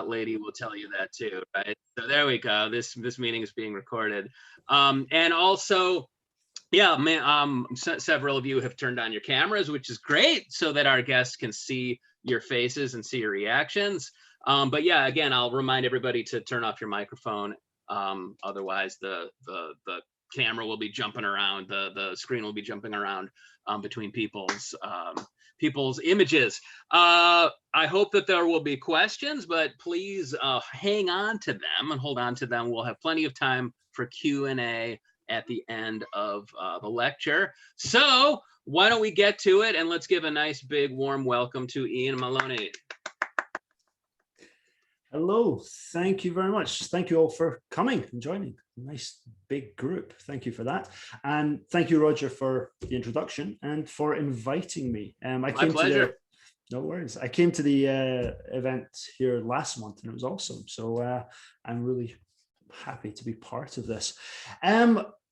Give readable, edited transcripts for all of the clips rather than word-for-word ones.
lady will tell you that too, right? So there we go. This meeting is being recorded. And also, yeah, man, several of you have turned on your cameras, which is great, so that our guests can see your faces and see your reactions. But yeah, again, I'll remind everybody to turn off your microphone. Otherwise, the camera will be jumping around, the screen will be jumping around between people's images. I hope that there will be questions, but please hang on to them and hold on to them. We'll have plenty of time for Q&A at the end of the lecture. So why don't we get to it, and let's give a nice big warm welcome to Ian Maloney. Hello, thank you very much. Thank you all for coming and joining. Nice big group. Thank you for that. And thank you, Roger, for the introduction and for inviting me. My pleasure. No worries. I came to the event here last month and it was awesome. So I'm really happy to be part of this.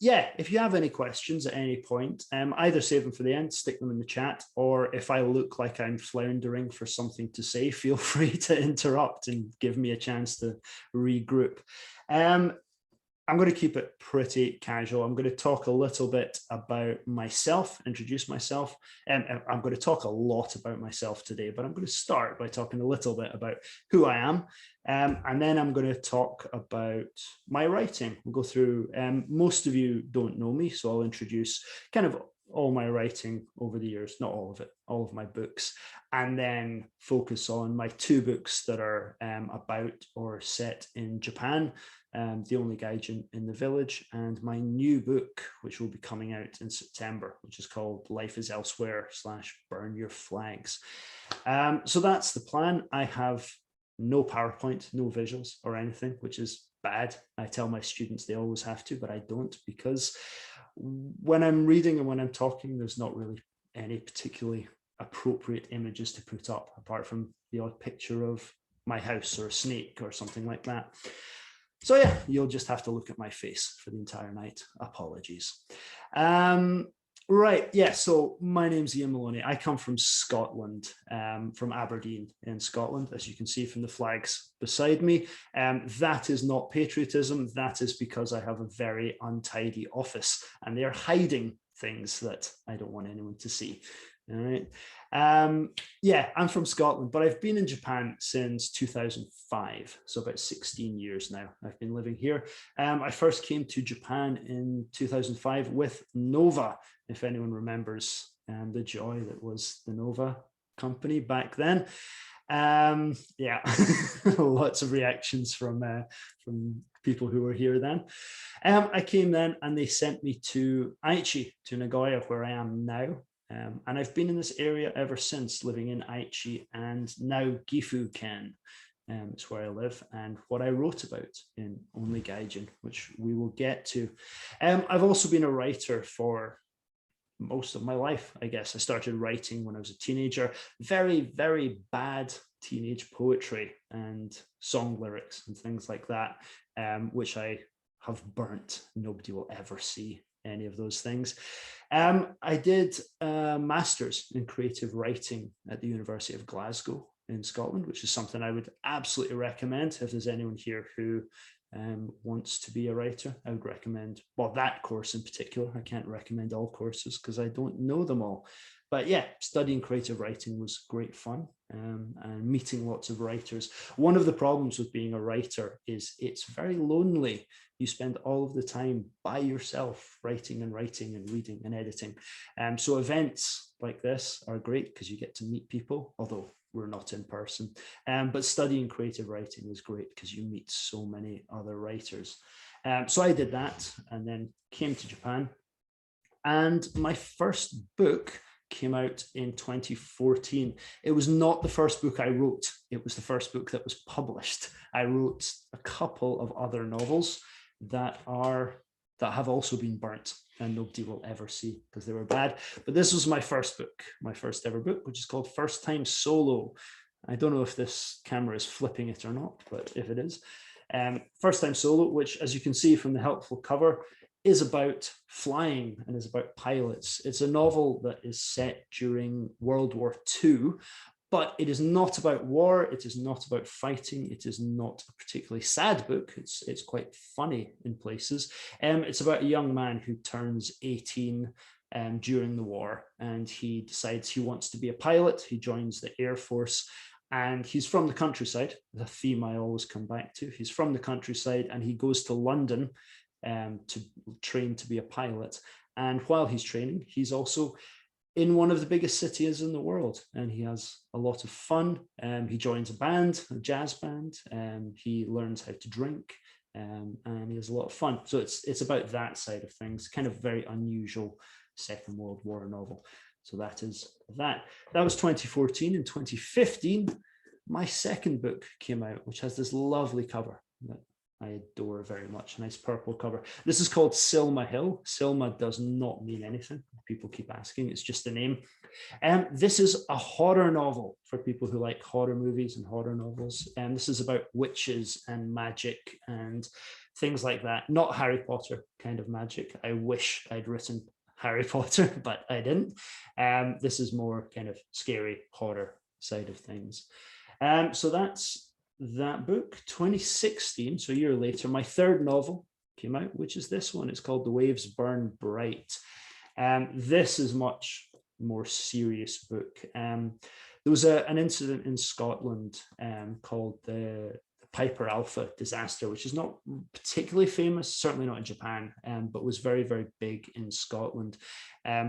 Yeah, if you have any questions at any point, either save them for the end, stick them in the chat, or if I look like I'm floundering for something to say, feel free to interrupt and give me a chance to regroup. I'm going to keep it pretty casual. I'm going to talk a little bit about myself, introduce myself. I'm going to talk a lot about myself today, but I'm going to start by talking a little bit about who I am. And then I'm going to talk about my writing. We'll go through, most of you don't know me, so I'll introduce kind of all my writing over the years, not all of it, all of my books, and then focus on my two books that are about or set in Japan. The Only Gaijin in the Village, and my new book, which will be coming out in September, which is called Life is Elsewhere / Burn Your Flags. So that's the plan. I have no PowerPoint, no visuals or anything, which is bad. I tell my students they always have to, but I don't, because when I'm reading and when I'm talking, there's not really any particularly appropriate images to put up, apart from the odd picture of my house or a snake or something like that. So yeah, you'll just have to look at my face for the entire night. Apologies. Right, yeah, so my name's Ian Maloney. I come from Scotland, from Aberdeen in Scotland, as you can see from the flags beside me. That is not patriotism. That is because I have a very untidy office and they're hiding things that I don't want anyone to see. All right. Yeah, I'm from Scotland, but I've been in Japan since 2005, so about 16 years now I've been living here. I first came to Japan in 2005 with Nova, if anyone remembers the joy that was the Nova company back then. Yeah, lots of reactions from people who were here then. I came then and they sent me to Aichi, to Nagoya, where I am now. And I've been in this area ever since, living in Aichi and now Gifu-ken. It's where I live and what I wrote about in Only Gaijin, which we will get to. I've also been a writer for most of my life, I guess. I started writing when I was a teenager, very, very bad teenage poetry and song lyrics and things like that, which I have burnt. Nobody will ever see any of those things. I did a master's in creative writing at the University of Glasgow in Scotland, which is something I would absolutely recommend if there's anyone here who wants to be a writer. I would recommend, well, that course in particular. I can't recommend all courses because I don't know them all. But yeah, studying creative writing was great fun, and meeting lots of writers. One of the problems with being a writer is it's very lonely. You spend all of the time by yourself, writing and reading and editing. So events like this are great because you get to meet people, although we're not in person. But studying creative writing is great because you meet so many other writers. So I did that and then came to Japan. And my first book came out in 2014. It was not the first book I wrote. It was the first book that was published. I wrote a couple of other novels that have also been burnt and nobody will ever see because they were bad. But this was my first book, my first ever book, which is called First Time Solo. I don't know if this camera is flipping it or not, but if it is, First Time Solo, which, as you can see from the helpful cover, is about flying and is about pilots. It's a novel that is set during World War II, But it is not about war. It is not about fighting. It is not a particularly sad book. It's quite funny in places. It's about a young man who turns 18 during the war, and he decides he wants to be a pilot. He joins the Air Force, and he's from the countryside, the theme I always come back to. He's from the countryside, and he goes to London to train to be a pilot. And while he's training, he's also in one of the biggest cities in the world, and he has a lot of fun. He joins a band, a jazz band. He learns how to drink, and he has a lot of fun. So it's about that side of things, kind of very unusual Second World War novel. So that is that. That was 2014. In 2015, my second book came out, which has this lovely cover that I adore very much. Nice purple cover. This is called Silma Hill. Silma does not mean anything. People keep asking. It's just a name. This is a horror novel for people who like horror movies and horror novels. And this is about witches and magic and things like that. Not Harry Potter kind of magic. I wish I'd written Harry Potter, but I didn't. This is more kind of scary horror side of things. So that's that book. 2016, so a year later, my third novel came out, which is this one. It's called The Waves Burn Bright. This is much more serious book. There was an incident in Scotland called the Piper Alpha disaster, which is not particularly famous, certainly not in Japan, but was very, very big in Scotland.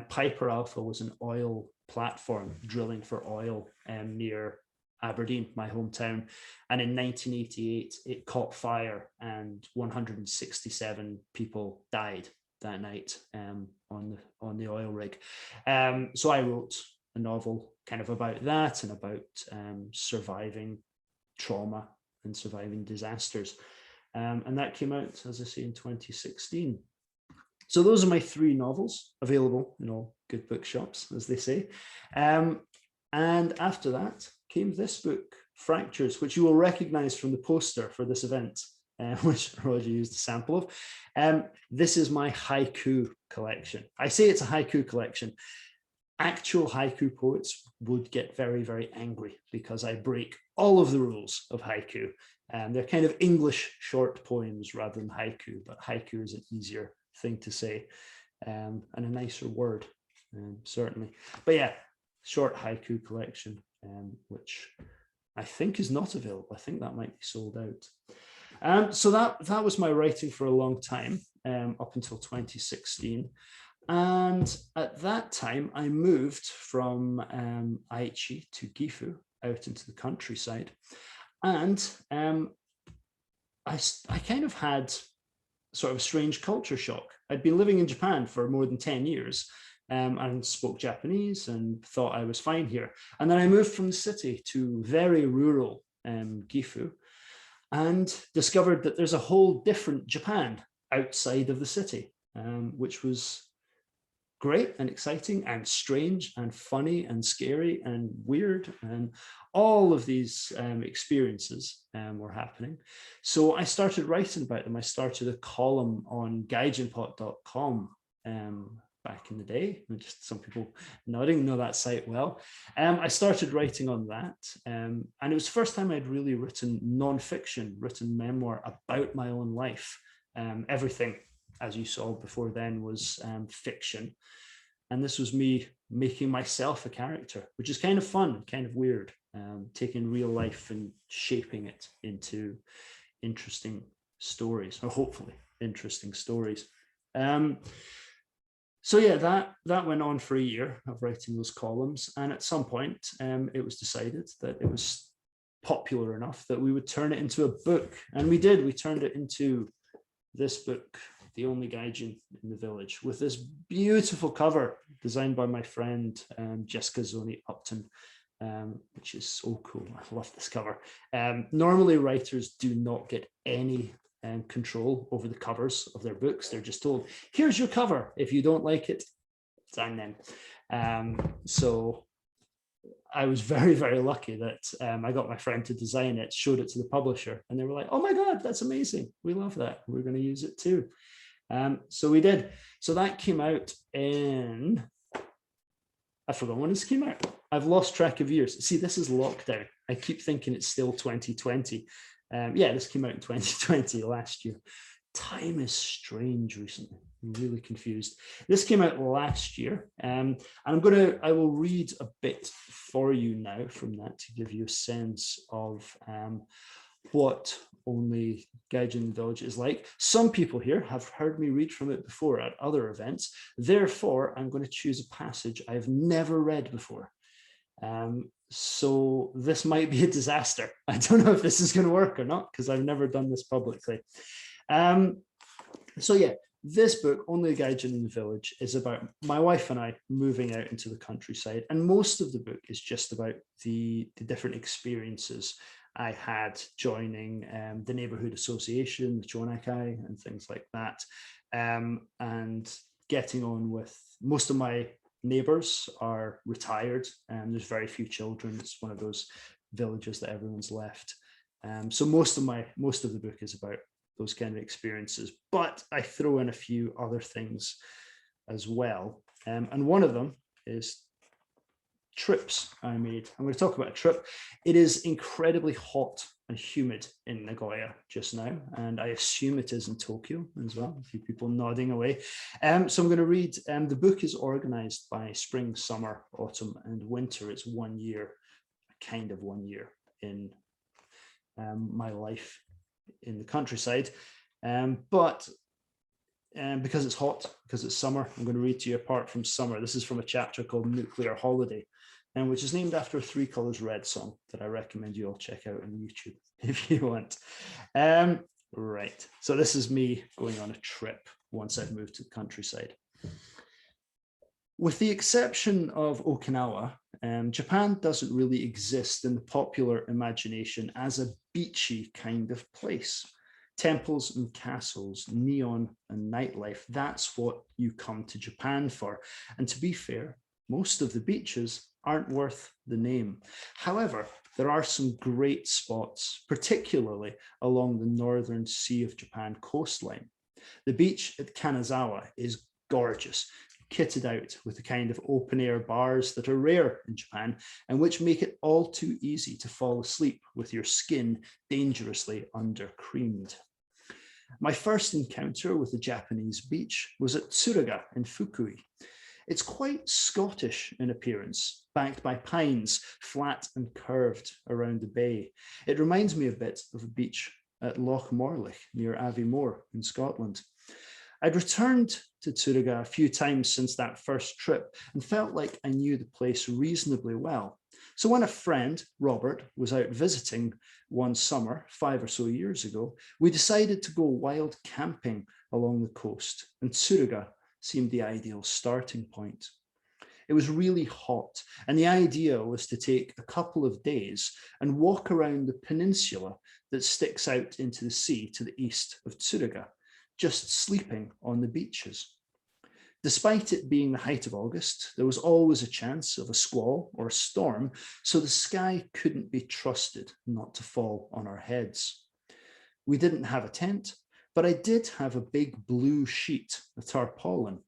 Piper Alpha was an oil platform drilling for oil near Aberdeen, my hometown. And in 1988, it caught fire and 167 people died that night on the oil rig. So I wrote a novel kind of about that and about surviving trauma and surviving disasters. And that came out, as I say, in 2016. So those are my three novels available in all good bookshops, as they say. And after that came this book, Fractures, which you will recognize from the poster for this event, which Roger used a sample of. This is my haiku collection. I say it's a haiku collection. Actual haiku poets would get very, very angry because I break all of the rules of haiku. They're kind of English short poems rather than haiku, but haiku is an easier thing to say and a nicer word, certainly. But yeah, short haiku collection, which I think is not available. I think that might be sold out. So that was my writing for a long time, up until 2016. And at that time, I moved from Aichi to Gifu, out into the countryside. And I kind of had sort of a strange culture shock. I'd been living in Japan for more than 10 years and spoke Japanese and thought I was fine here. And then I moved from the city to very rural Gifu and discovered that there's a whole different Japan outside of the city, which was great and exciting and strange and funny and scary and weird, and all of these experiences were happening. So I started writing about them. I started a column on gaijinpot.com back in the day. Just some people nodding know that site well. I started writing on that, and it was the first time I'd really written non-fiction, written memoir about my own life. Everything, as you saw before then, was fiction. And this was me making myself a character, which is kind of fun, kind of weird, taking real life and shaping it into interesting stories, or hopefully interesting stories. So yeah, that went on for a year of writing those columns. And at some point, it was decided that it was popular enough that we would turn it into a book. And we did. We turned it into this book, The Only Gaijin in the Village, with this beautiful cover designed by my friend Jessica Zoni Upton, which is so cool. I love this cover. Normally writers do not get any control over the covers of their books. They're just told, here's your cover. If you don't like it, sign them. So I was very, very lucky that I got my friend to design it, showed it to the publisher, and they were like, oh my God, that's amazing. We love that. We're going to use it too. So we did. So that came out in, I forgot when this came out. I've lost track of years. See, this is lockdown. I keep thinking it's still 2020. Yeah, this came out in 2020 last year. Time is strange recently. I'm really confused. This came out last year, and I will read a bit for you now from that to give you a sense of what Only Gaijin in the Village is like. Some people here have heard me read from it before at other events. Therefore, I'm going to choose a passage I've never read before. So this might be a disaster. I don't know if this is going to work or not, because I've never done this publicly. So yeah, this book, Only a Gaijin in the Village, is about my wife and I moving out into the countryside. And most of the book is just about the different experiences I had joining the neighborhood association, the Chonakai, and things like that. And getting on with most of my neighbors are retired, and there's very few children. It's one of those villages that everyone's left. So most of the book is about those kind of experiences, but I throw in a few other things as well. And one of them is trips I made. I'm going to talk about a trip. It is incredibly hot and humid in Nagoya just now, and I assume it is in Tokyo as well. A few people nodding away. So I'm going to read, the book is organized by spring, summer, autumn, and winter. It's 1 year, kind of 1 year in my life in the countryside. But because it's hot, because it's summer, I'm going to read to you apart from summer. This is from a chapter called Nuclear Holiday, which is named after a Three Colors Red song that I recommend you all check out on YouTube if you want. Right, so this is me going on a trip once I've moved to the countryside. With the exception of Okinawa, Japan doesn't really exist in the popular imagination as a beachy kind of place. Temples and castles, neon and nightlife, that's what you come to Japan for. And to be fair, most of the beaches aren't worth the name. However, there are some great spots, particularly along the northern Sea of Japan coastline. The beach at Kanazawa is gorgeous, kitted out with the kind of open-air bars that are rare in Japan and which make it all too easy to fall asleep with your skin dangerously under-creamed. My first encounter with the Japanese beach was at Tsuruga in Fukui. It's quite Scottish in appearance, backed by pines, flat and curved around the bay. It reminds me a bit of a beach at Loch Morlich near Aviemore in Scotland. I'd returned to Tsuruga a few times since that first trip and felt like I knew the place reasonably well. So when a friend, Robert, was out visiting one summer 5 or so years ago, we decided to go wild camping along the coast, and Tsuruga seemed the ideal starting point. It was really hot, and the idea was to take a couple of days and walk around the peninsula that sticks out into the sea to the east of Tsuruga, just sleeping on the beaches. Despite it being the height of August, there was always a chance of a squall or a storm, so the sky couldn't be trusted not to fall on our heads. We didn't have a tent, but I did have a big blue sheet, a tarpaulin.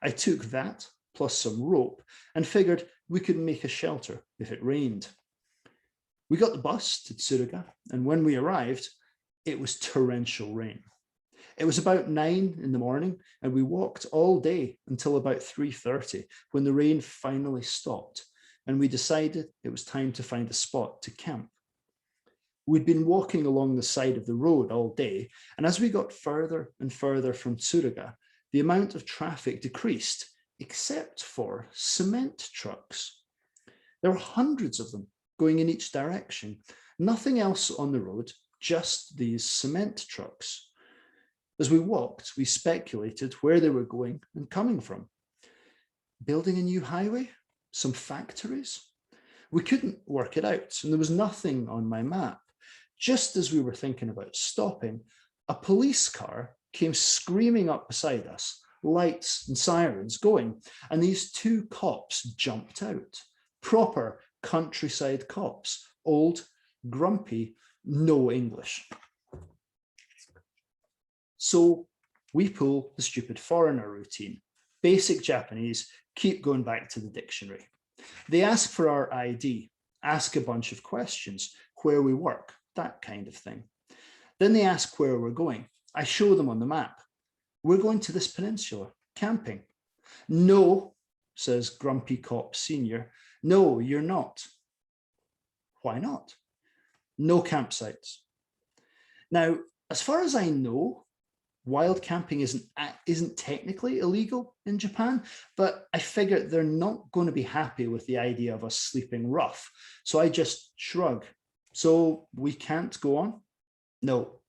I took that, plus some rope, and figured we could make a shelter if it rained. We got the bus to Tsuruga, and when we arrived, it was torrential rain. It was about 9 in the morning, and we walked all day until about 3:30, when the rain finally stopped, and we decided it was time to find a spot to camp. We'd been walking along the side of the road all day, and as we got further and further from Tsuruga, the amount of traffic decreased, except for cement trucks. There were hundreds of them going in each direction. Nothing else on the road, just these cement trucks. As we walked, we speculated where they were going and coming from. Building a new highway? Some factories? We couldn't work it out, and there was nothing on my map. Just as we were thinking about stopping, a police car came screaming up beside us, lights and sirens going, and these two cops jumped out. Proper countryside cops, old, grumpy, no English. So we pull the stupid foreigner routine. Basic Japanese, keep going back to the dictionary. They ask for our ID, ask a bunch of questions, where we work, that kind of thing. Then they ask where we're going. I show them on the map. We're going to this peninsula, camping. No, says Grumpy Cop Senior. No, you're not. Why not? No campsites. Now, as far as I know, wild camping isn't technically illegal in Japan, but I figured they're not going to be happy with the idea of us sleeping rough. So I just shrug. So we can't go on? No,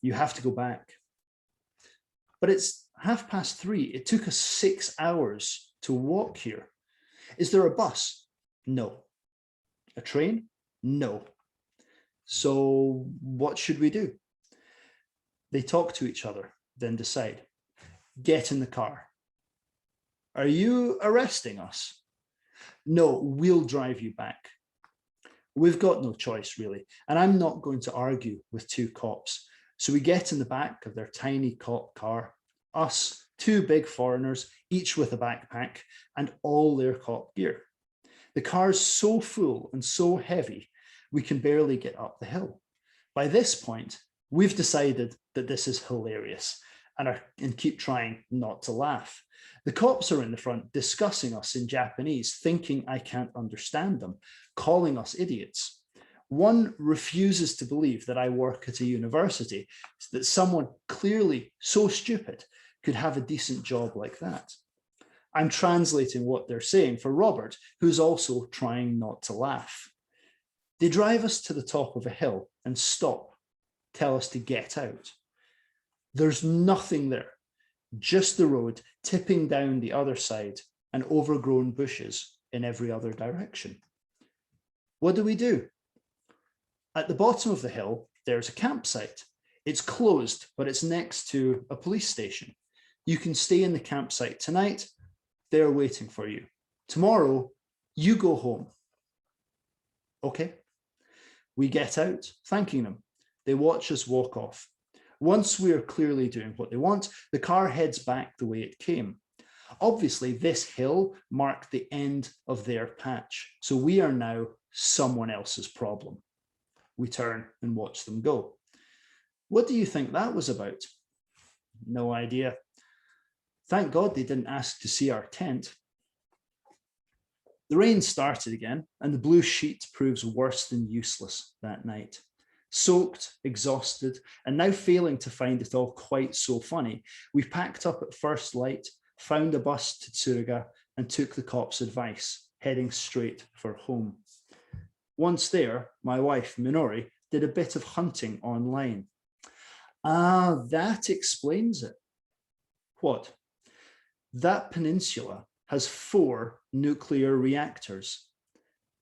you have to go back. But it's 3:30. It took us 6 hours to walk here. Is there a bus? No. A train? No. So what should we do? They talk to each other, then decide. Get in the car. Are you arresting us? No, we'll drive you back. We've got no choice, really, and I'm not going to argue with two cops. So we get in the back of their tiny cop car, us, two big foreigners, each with a backpack and all their cop gear. The car's so full and so heavy, we can barely get up the hill. By this point, we've decided that this is hilarious and keep trying not to laugh. The cops are in the front discussing us in Japanese, thinking I can't understand them, calling us idiots. One refuses to believe that I work at a university, that someone clearly so stupid could have a decent job like that. I'm translating what they're saying for Robert, who's also trying not to laugh. They drive us to the top of a hill and stop, tell us to get out. There's nothing there, just the road tipping down the other side and overgrown bushes in every other direction. What do? At the bottom of the hill, there's a campsite. It's closed, but it's next to a police station. You can stay in the campsite tonight. They're waiting for you. Tomorrow, you go home. Okay. We get out, thanking them. They watch us walk off. Once we are clearly doing what they want, the car heads back the way it came. Obviously, this hill marked the end of their patch, so we are now someone else's problem. We turn and watch them go. What do you think that was about? No idea. Thank God they didn't ask to see our tent. The rain started again, and the blue sheet proves worse than useless that night. Soaked, exhausted, and now failing to find it all quite so funny, we packed up at first light, found a bus to Tsuruga, and took the cops' advice, heading straight for home. Once there, my wife, Minori, did a bit of hunting online. Ah, that explains it. What? That peninsula has 4 nuclear reactors.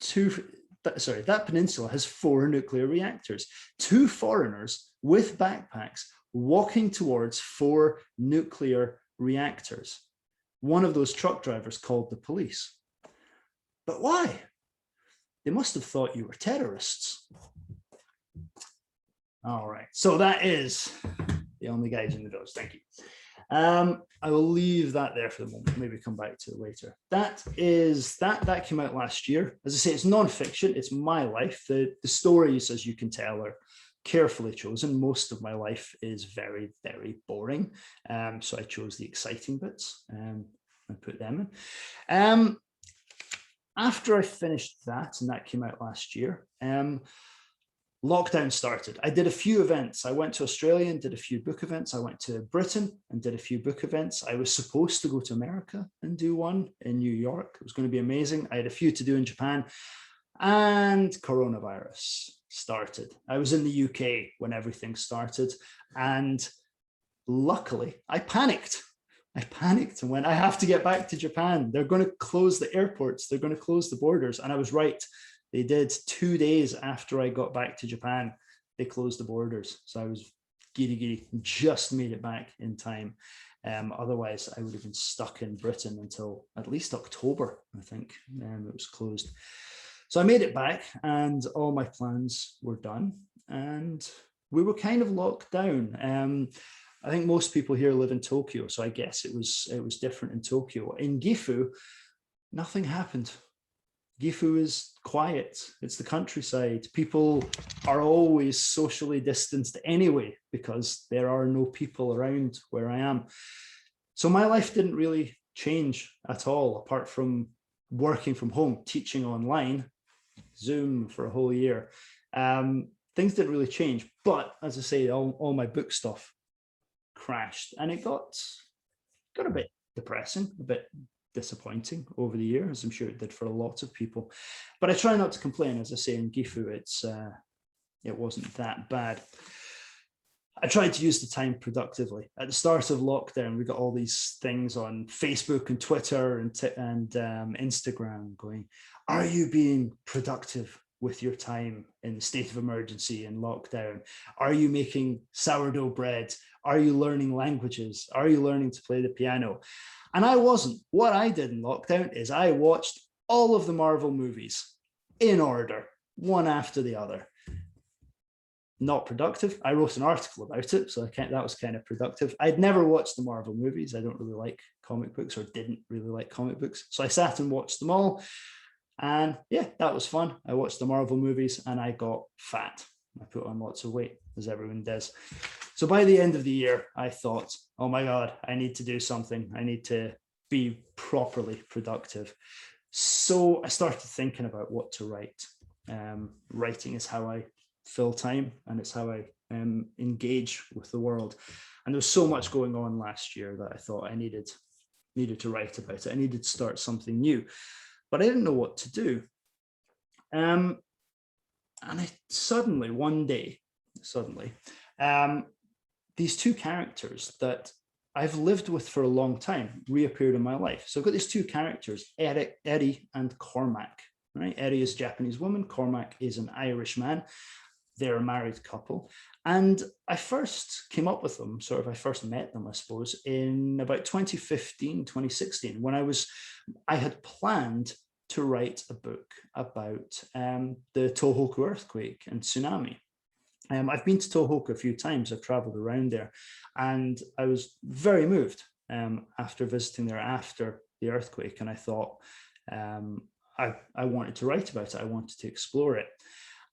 That peninsula has 4 nuclear reactors. 2 foreigners with backpacks walking towards 4 nuclear reactors. One of those truck drivers called the police. But why? They must have thought you were terrorists. All right, so that is the only guys in the village. Thank you. I will leave that there for the moment. Maybe come back to it later. That came out last year. As I say, it's non-fiction. It's my life. The stories, as you can tell, are carefully chosen. Most of my life is very, very boring. So I chose the exciting bits and put them in. After I finished that, and that came out last year, lockdown started. I did a few events. I went to Australia and did a few book events. I went to Britain and did a few book events. I was supposed to go to America and do one in New York. It was going to be amazing. I had a few to do in Japan, and coronavirus started. I was in the UK when everything started, and luckily I panicked. And went, I have to get back to Japan. They're going to close the airports. They're going to close the borders. And I was right. They did. 2 days after I got back to Japan, they closed the borders. So I was giddy, just made it back in time. Otherwise, I would have been stuck in Britain until at least October, I think. It was closed. So I made it back and all my plans were done. And we were kind of locked down. I think most people here live in Tokyo, so I guess it was different in Tokyo. In Gifu, nothing happened. Gifu is quiet. It's the countryside. People are always socially distanced anyway because there are no people around where I am. So my life didn't really change at all, apart from working from home, teaching online, Zoom for a whole year. Things didn't really change. But as I say, all my book stuff crashed, and it got a bit depressing, a bit disappointing over the year, as I'm sure it did for a lot of people. But I try not to complain. As I say, in Gifu, it wasn't that bad. I tried to use the time productively. At the start of lockdown, we got all these things on Facebook and Twitter and Instagram going, are you being productive with your time in the state of emergency and lockdown? Are you making sourdough bread? Are you learning languages? Are you learning to play the piano? And I wasn't. What I did in lockdown is I watched all of the Marvel movies in order, one after the other. Not productive. I wrote an article about it, so that was kind of productive. I'd never watched the Marvel movies. I don't really like comic books, or didn't really like comic books. So I sat and watched them all. And yeah, that was fun. I watched the Marvel movies and I got fat. I put on lots of weight, as everyone does. So by the end of the year, I thought, oh my God, I need to do something. I need to be properly productive. So I started thinking about what to write. Writing is how I fill time, and it's how I engage with the world. And there was so much going on last year that I thought I needed to write about it. I needed to start something new, but I didn't know what to do. And I suddenly, one day, these two characters that I've lived with for a long time reappeared in my life. So I've got these two characters, Eddie and Cormac. Right? Eddie is a Japanese woman. Cormac is an Irish man. They're a married couple. And I first came up with them, I first met them, I suppose, in about 2015, 2016, when I had planned to write a book about the Tohoku earthquake and tsunami. I've been to Tohoku a few times. I've traveled around there, and I was very moved after visiting there after the earthquake. And I thought I wanted to write about it. I wanted to explore it.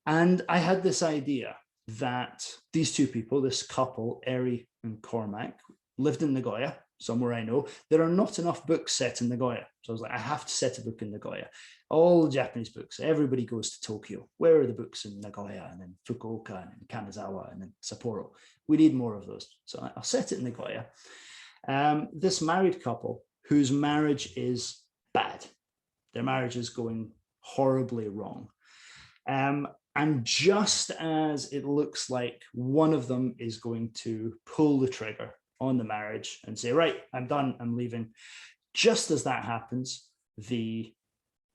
And I had this idea that these two people, this couple, Eri and Cormac, lived in Nagoya, somewhere I know. There are not enough books set in Nagoya. So I was like, I have to set a book in Nagoya. All Japanese books, everybody goes to Tokyo. Where are the books in Nagoya, and then Fukuoka, and then Kanazawa, and then Sapporo? We need more of those. So I'll set it in Nagoya. This married couple whose marriage is bad. Their marriage is going horribly wrong. And just as it looks like one of them is going to pull the trigger on the marriage and say, right, I'm done, I'm leaving. Just as that happens, the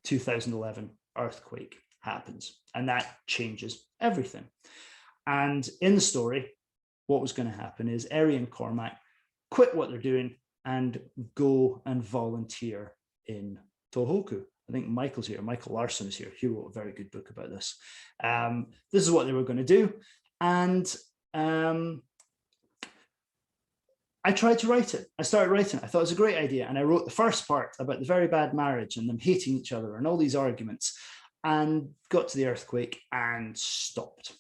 2011 earthquake happens, and that changes everything. And in the story, what was going to happen is Eri and Cormac quit what they're doing and go and volunteer in Tohoku. I think Michael's here. Michael Larson is here. He wrote a very good book about this. This is what they were going to do. And I tried to write it. I started writing it. I thought it was a great idea. And I wrote the first part about the very bad marriage and them hating each other and all these arguments, and got to the earthquake and stopped.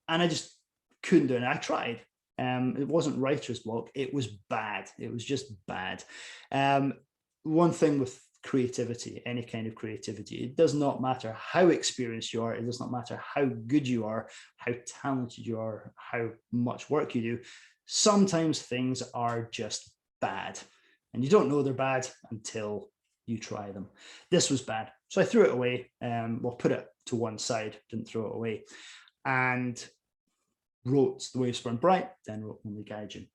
And I just couldn't do it. I tried. It wasn't writer's block. It was bad. It was just bad. One thing with creativity, any kind of creativity, it does not matter how experienced you are. It does not matter how good you are, how talented you are, how much work you do. Sometimes things are just bad, and you don't know they're bad until you try them. This was bad. So I threw it away. Put it to one side, didn't throw it away, and wrote The Waves Burn Bright, then wrote Only Gaijin.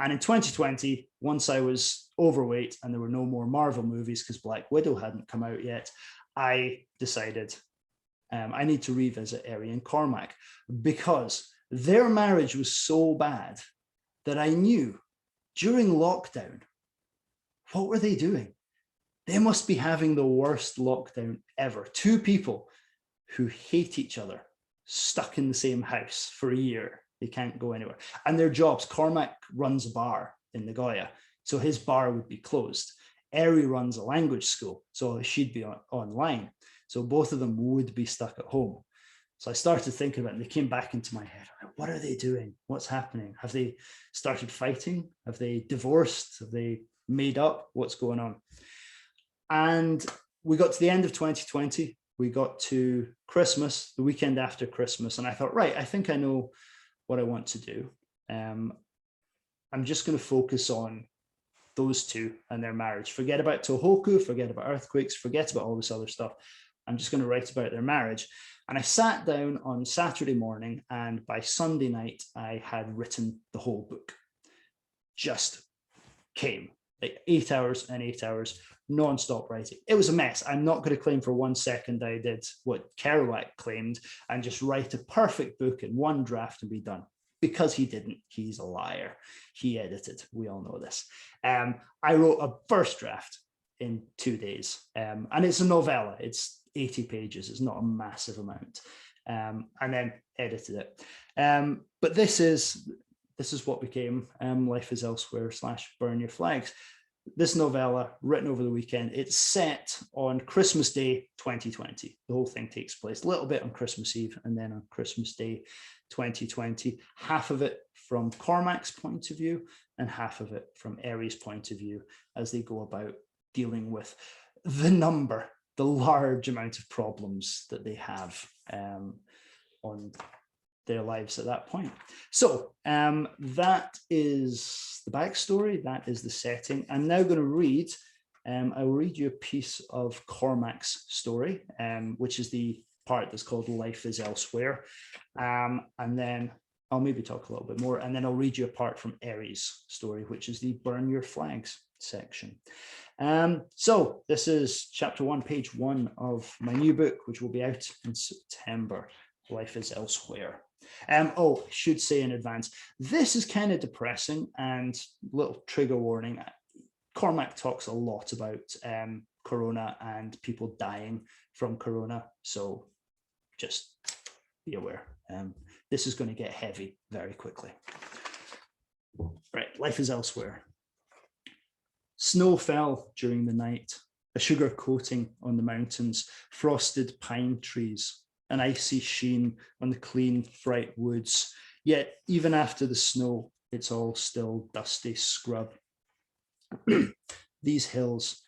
And in 2020, once I was overweight and there were no more Marvel movies because Black Widow hadn't come out yet, I decided I need to revisit Eri and Cormac, because their marriage was so bad that I knew during lockdown, what were they doing? They must be having the worst lockdown ever. Two people who hate each other, stuck in the same house for a year. They can't go anywhere. And their jobs, Cormac runs a bar in Nagoya, so his bar would be closed. Eri runs a language school, so she'd be online. So both of them would be stuck at home. So I started thinking about it, and they came back into my head. What are they doing? What's happening? Have they started fighting? Have they divorced? Have they made up? What's going on? And we got to the end of 2020. We got to Christmas, the weekend after Christmas, and I thought, right, I think I know what I want to do. I'm just going to focus on those two and their marriage. Forget about Tohoku, forget about earthquakes, forget about all this other stuff. I'm just going to write about their marriage. And I sat down on Saturday morning, and by Sunday night, I had written the whole book. Just came, like 8 hours and 8 hours, non-stop writing. It was a mess. I'm not going to claim for 1 second I did what Kerouac claimed and just write a perfect book in one draft and be done. Because he didn't. He's a liar. He edited. We all know this. I wrote a first draft in 2 days, and it's a novella. It's 80 pages. It's not a massive amount, and then edited it. But this is what became Life is Elsewhere / Burn Your Flags. This novella, written over the weekend, it's set on Christmas Day 2020. The whole thing takes place a little bit on Christmas Eve and then on Christmas Day 2020. Half of it from Cormac's point of view and half of it from Eri's point of view as they go about dealing with the large amount of problems that they have on their lives at that point. So that is the backstory, that is the setting. I'm now going to read, I will read you a piece of Cormac's story, which is the part that's called Life is Elsewhere. And then I'll maybe talk a little bit more, and then I'll read you a part from Eri's story, which is the Burn Your Flags section. So this is chapter 1, page 1 of my new book, which will be out in September, Life is Elsewhere. Oh, I should say in advance, this is kind of depressing, and little trigger warning. Cormac talks a lot about corona and people dying from corona, so just be aware. This is going to get heavy very quickly. Right, Life is Elsewhere. Snow fell during the night, a sugar coating on the mountains, frosted pine trees, an icy sheen on the clean, bright woods. Yet even after the snow, it's all still dusty scrub. These hills,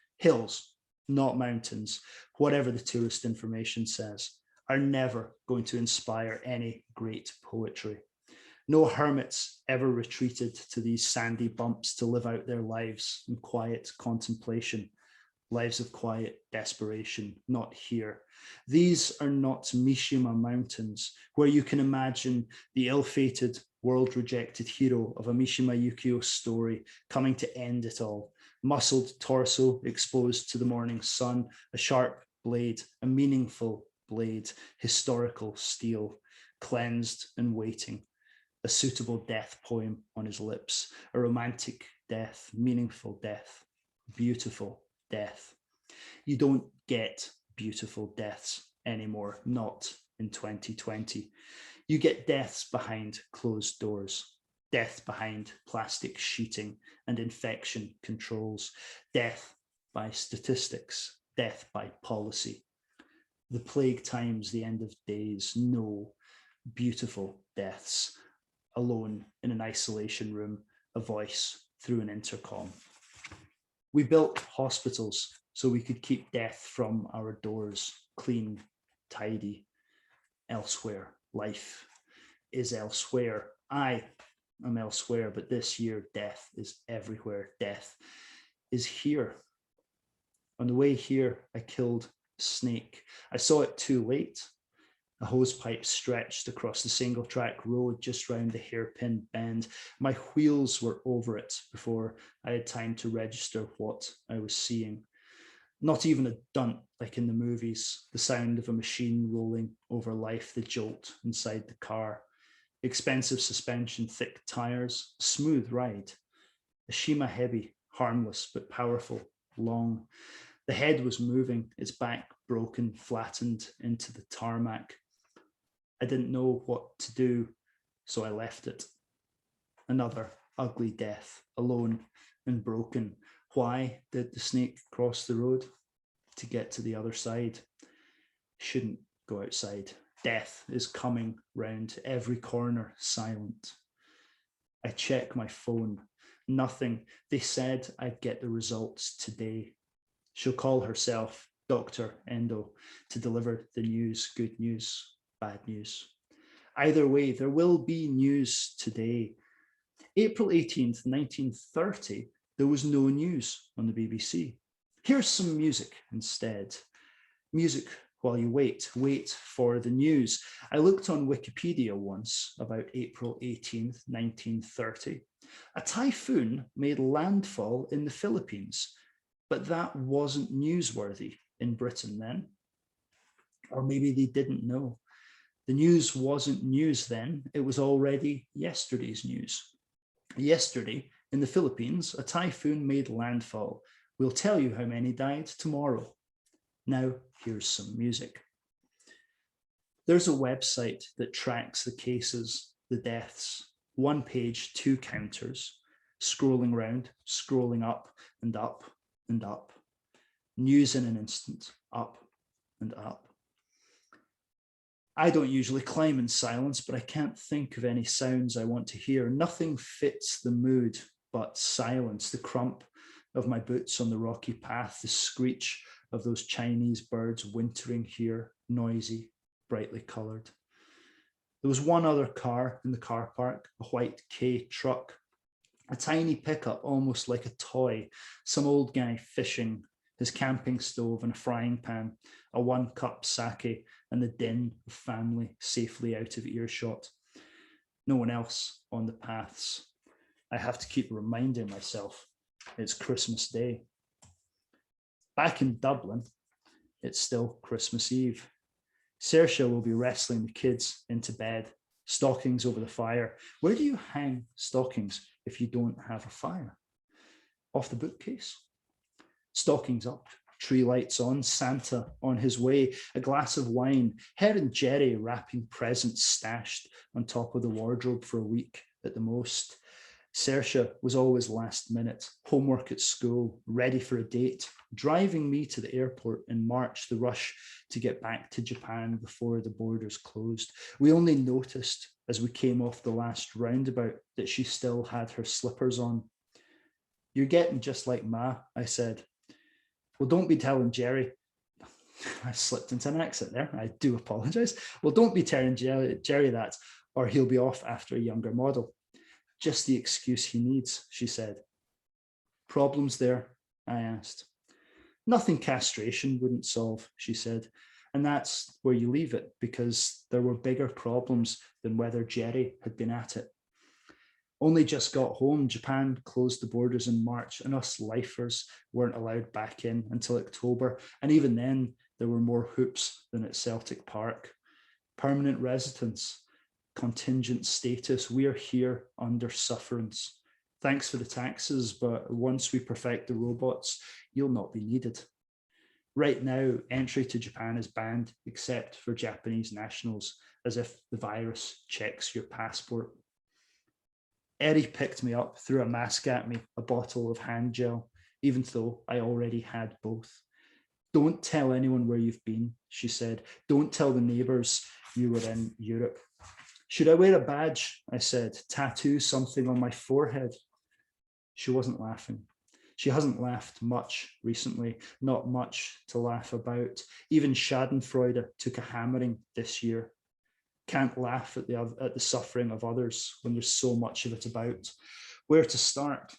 not mountains, whatever the tourist information says, are never going to inspire any great poetry. No hermits ever retreated to these sandy bumps to live out their lives in quiet contemplation, lives of quiet desperation, not here. These are not Mishima Mountains, where you can imagine the ill-fated, world-rejected hero of a Mishima Yukio story coming to end it all. Muscled torso exposed to the morning sun, a sharp blade, a meaningful blade, historical steel, cleansed and waiting. A suitable death poem on his lips, a romantic death, meaningful death, beautiful death. You don't get beautiful deaths anymore, not in 2020. You get deaths behind closed doors, death behind plastic sheeting and infection controls, death by statistics, death by policy. The plague times, the end of days, no beautiful deaths. Alone in an isolation room, a voice through an intercom. We built hospitals so we could keep death from our doors, clean, tidy. Elsewhere, life is elsewhere. I am elsewhere, but this year death is everywhere. Death is here. On the way here, I killed a snake. I saw it too late. A hose pipe stretched across the single track road just round the hairpin bend. My wheels were over it before I had time to register what I was seeing. Not even a dunt like in the movies, the sound of a machine rolling over life, the jolt inside the car. Expensive suspension, thick tires, smooth ride. A Shima Hebi, harmless but powerful, long. The head was moving, its back broken, flattened into the tarmac. I didn't know what to do, so I left it. Another ugly death, alone and broken, Why did the snake cross the road? To get to the other side. Shouldn't go outside. Death is coming round every corner, silent. I check my phone. Nothing. They said I'd get the results today. She'll call herself Dr. Endo to deliver the news, good news, bad news. Either way, there will be news today. April 18th, 1930, there was no news on the BBC. Here's some music instead. Music while you wait for the news. I looked on Wikipedia once about April 18th, 1930. A typhoon made landfall in the Philippines, but that wasn't newsworthy in Britain then. Or maybe they didn't know. The news wasn't news then, it was already yesterday's news. Yesterday, in the Philippines, a typhoon made landfall. We'll tell you how many died tomorrow. Now, here's some music. There's a website that tracks the cases, the deaths. One page, 2 counters, scrolling round, scrolling up and up and up. News in an instant, up and up. I don't usually climb in silence, but I can't think of any sounds I want to hear. Nothing fits the mood but silence, the crump of my boots on the rocky path, the screech of those Chinese birds wintering here, noisy, brightly coloured. There was one other car in the car park, a white K truck, a tiny pickup, almost like a toy, some old guy fishing, his camping stove and a frying pan, a 1-cup sake, and the din of family safely out of earshot. No one else on the paths. I have to keep reminding myself it's Christmas Day. Back in Dublin, it's still Christmas Eve. Saoirse will be wrestling the kids into bed, stockings over the fire. Where do you hang stockings if you don't have a fire? Off the bookcase. Stockings up, tree lights on, Santa on his way, a glass of wine, her and Jerry wrapping presents stashed on top of the wardrobe for a week at the most. Saoirse was always last minute, homework at school, ready for a date, driving me to the airport in March, the rush to get back to Japan before the borders closed. We only noticed as we came off the last roundabout that she still had her slippers on. You're getting just like Ma, I said. Well, don't be telling Jerry. I slipped into an accent there. I do apologize. Well, don't be telling Jerry that, or he'll be off after a younger model. Just the excuse he needs, she said. Problems there? I asked. Nothing castration wouldn't solve, she said. And that's where you leave it, because there were bigger problems than whether Jerry had been at it. Only just got home, Japan closed the borders in March, and us lifers weren't allowed back in until October. And even then, there were more hoops than at Celtic Park. Permanent residence, contingent status, we're here under sufferance. Thanks for the taxes, but once we perfect the robots, you'll not be needed. Right now, entry to Japan is banned, except for Japanese nationals, as if the virus checks your passport. Eddie picked me up, threw a mask at me, a bottle of hand gel, even though I already had both. Don't tell anyone where you've been, she said. Don't tell the neighbours you were in Europe. Should I wear a badge? I said, tattoo something on my forehead. She wasn't laughing. She hasn't laughed much recently, not much to laugh about. Even Schadenfreude took a hammering this year. Can't laugh at the suffering of others when there's so much of it about. Where to start?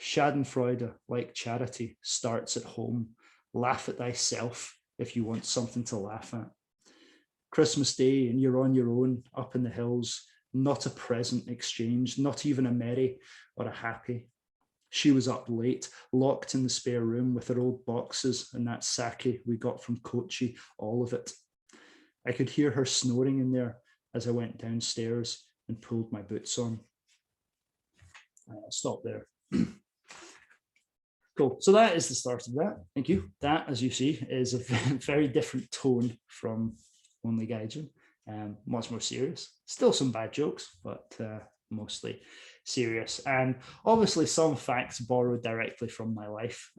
Schadenfreude, like charity, starts at home. Laugh at thyself if you want something to laugh at. Christmas Day and you're on your own up in the hills, not a present exchange, not even a merry or a happy. She was up late, locked in the spare room with her old boxes and that sake we got from Kochi, all of it. I could hear her snoring in there as I went downstairs and pulled my boots on. I'll stop there. Cool. So that is the start of that. Thank you. That, as you see, is a very different tone from Only Gaijin. Much more serious. Still some bad jokes, but mostly serious. And obviously some facts borrowed directly from my life.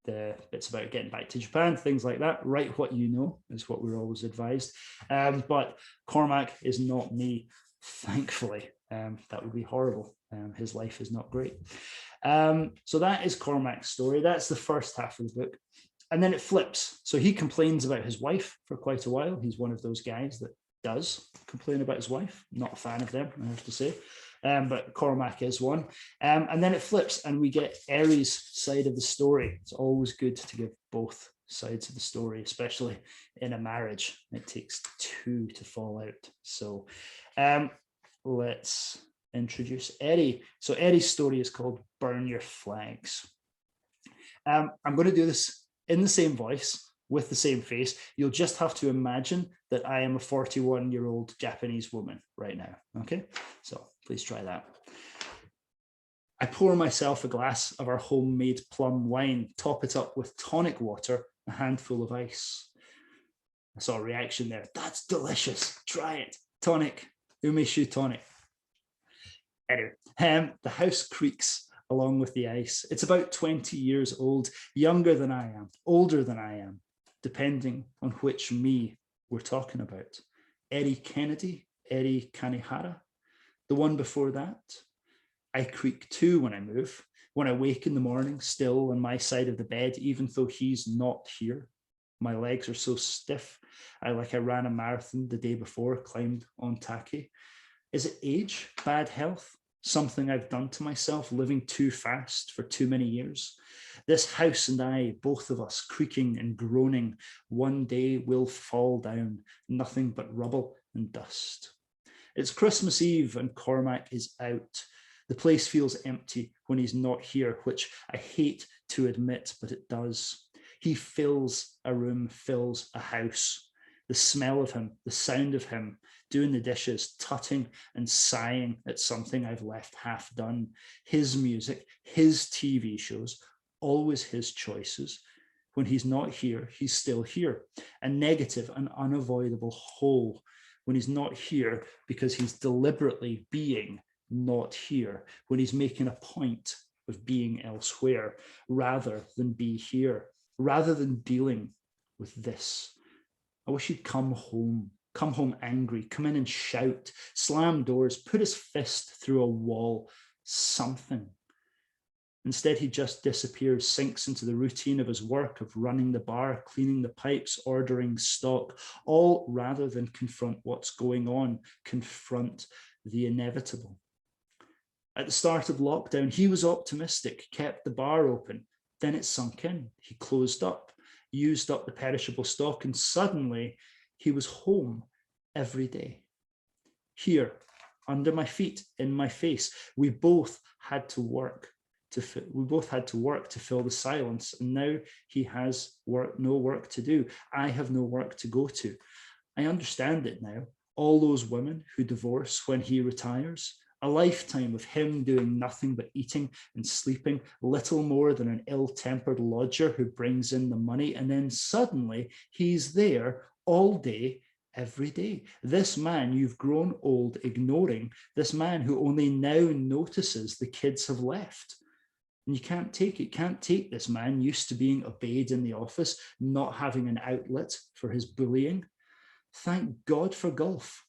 The bits about getting back to Japan, things like that. Write what you know is what we're always advised. But Cormac is not me, thankfully. That would be horrible. His life is not great. So that is Cormac's story. That's the first half of the book. And then it flips. So he complains about his wife for quite a while. He's one of those guys that does complain about his wife. Not a fan of them, I have to say. But Cormac is one. And then it flips and we get Eri's side of the story. It's always good to give both sides of the story, especially in a marriage. It takes two to fall out. So let's introduce Eri. So Eri's story is called Burn Your Flags. I'm going to do this in the same voice with the same face. You'll just have to imagine that I am a 41-year-old Japanese woman right now. Okay, so please try that. I pour myself a glass of our homemade plum wine, top it up with tonic water, a handful of ice. I saw a reaction there. That's delicious. Try it. Tonic. Umeshu tonic. Anyway, the house creaks along with the ice. It's about 20 years old, younger than I am, older than I am, depending on which me we're talking about. Eri Kennedy, Eri Kanehara, the one before that. I creak too when I move, when I wake in the morning, still on my side of the bed, even though he's not here. My legs are so stiff. I ran a marathon the day before, climbed on Take. Is it age, bad health? Something I've done to myself, living too fast for too many years? This house and I, both of us, creaking and groaning, one day will fall down, nothing but rubble and dust. It's Christmas Eve and Cormac is out. The place feels empty when he's not here, which I hate to admit, but it does. He fills a room, fills a house. The smell of him, the sound of him, doing the dishes, tutting and sighing at something I've left half done. His music, his TV shows, always his choices. When he's not here, he's still here. A negative and unavoidable hole. When he's not here because he's deliberately being not here. When he's making a point of being elsewhere rather than be here. Rather than dealing with this. I wish he'd come home angry, come in and shout, slam doors, put his fist through a wall, something. Instead, he just disappears, sinks into the routine of his work of running the bar, cleaning the pipes, ordering stock, all rather than confront what's going on, confront the inevitable. At the start of lockdown, he was optimistic, kept the bar open. Then it sunk in. He closed up, used up the perishable stock, and suddenly he was home every day. Here, under my feet, in my face, we both had to work to fill the silence, and now he has no work to do. I have no work to go to. I understand it now. All those women who divorce when he retires, a lifetime of him doing nothing but eating and sleeping, little more than an ill-tempered lodger who brings in the money, and then suddenly he's there all day, every day. This man you've grown old ignoring, this man who only now notices the kids have left. And you can't take it, can't take this man used to being obeyed in the office, not having an outlet for his bullying. Thank God for golf.